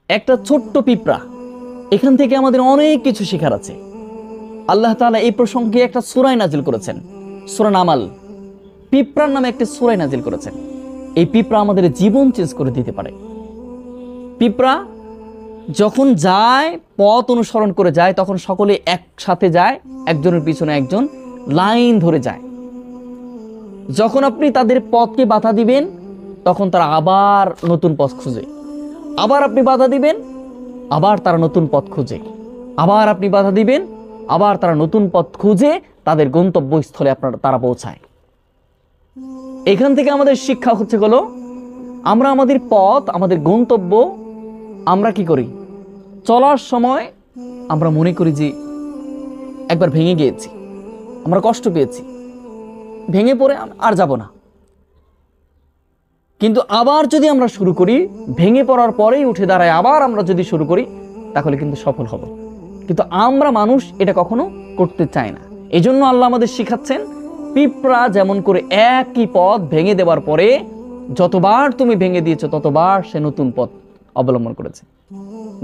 একটা ছোট্ট পিঁপড়া, এখান থেকে আমাদের অনেক কিছু শেখার আছে। আল্লাহ তাআলা এই প্রসঙ্গে একটা সূরা নাজিল করেছেন, সূরা নামাল। পিঁপড়ার নামে একটা সূরা নাজিল করেছেন। এই পিঁপড়া আমাদের জীবন চেঞ্জ করে দিতে পারে। পিঁপড়া যখন যায়, পথ অনুসরণ করে যায়, তখন সকলে একসাথে যায়, একজনের পিছনে একজন লাইন ধরে যায়। যখন আপনি তাদের পথকে বাধা দিবেন, তখন তারা আবার নতুন পথ খুঁজে। আবার আপনি বাধা দিবেন, আবার তারা নতুন পথ খুঁজে। আবার আপনি বাধা দিবেন, আবার তারা নতুন পথ খুঁজে তাদের গন্তব্যস্থলে তারা পৌঁছায়। এখান থেকে আমাদের শিক্ষা হচ্ছে হলো, আমরা আমাদের পথ, আমাদের গন্তব্য আমরা কি করি, চলার সময় আমরা মনে করি যে একবার ভেঙে গিয়েছি, আমরা কষ্ট পেয়েছি, ভেঙে পড়ে আর যাব না। কিন্তু আবার যদি আমরা শুরু করি, ভেঙে পড়ার পরেই উঠে দাঁড়ায় আবার আমরা যদি শুরু করি, তাহলে কিন্তু সফল হব। কিন্তু আমরা মানুষ এটা কখনো করতে চায় না। এই জন্য আল্লাহ আমাদের শিখাচ্ছেন, পিঁপড়া যেমন করে একই পথ ভেঙে দেওয়ার পরে যতবার তুমি ভেঙে দিয়েছো, ততবার সে নতুন পথ অবলম্বন করেছে,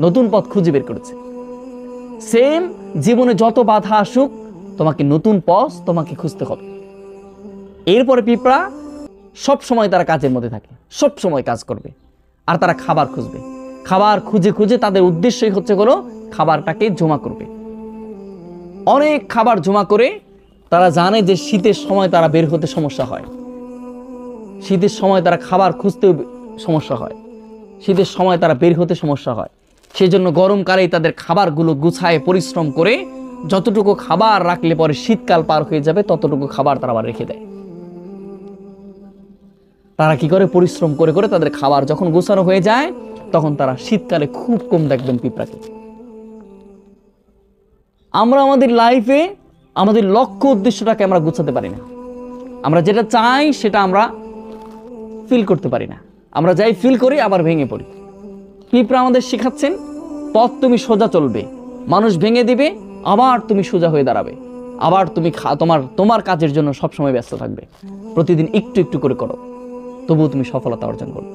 নতুন পথ খুঁজে বের করেছে। সেম জীবনে যত বাধা আসুক, তোমাকে নতুন পথ তোমাকে খুঁজতে হবে। এরপরে পিঁপড়া সব সময় তারা কাজের মধ্যে থাকে, সব সময় কাজ করবে, আর তারা খাবার খুঁজবে। খাবার খুঁজে খুঁজে তাদের উদ্দেশ্যই হচ্ছে হলো খাবারটাকে জমা করবে। অনেক খাবার জমা করে তারা জানে যে শীতের সময় তারা বের হতে সমস্যা হয়, শীতের সময় তারা খাবার খুঁজতেও সমস্যা হয়, শীতের সময় তারা বের হতে সমস্যা হয়। সেই জন্য গরমকালেই তাদের খাবারগুলো গুছায় পরিশ্রম করে যতটুকু খাবার রাখলে পরে শীতকাল পার হয়ে যাবে, ততটুকু খাবার তারা আবার রেখে দেয়। তারা কি করে, পরিশ্রম করে করে তাদের খাবার যখন গোছানো হয়ে যায়, তখন তারা শীতকালে খুব কম দেখবেন পিঁপড়াকে। আমরা আমাদের লাইফে আমাদের লক্ষ্য উদ্দেশ্যটাকে আমরা গোছাতে পারি না। আমরা যেটা চাই সেটা আমরা ফিল করতে পারি না। আমরা যাই ফিল করি আবার ভেঙে পড়ি। পিঁপড়া আমাদের শেখাচ্ছেন, পথ তুমি সোজা চলবে, মানুষ ভেঙে দিবে, আবার তুমি সোজা হয়ে দাঁড়াবে, আবার তুমি তোমার কাজের জন্য সবসময় ব্যস্ত থাকবে। প্রতিদিন একটু একটু করে করো, তবুও তুমি সফলতা অর্জন করবে।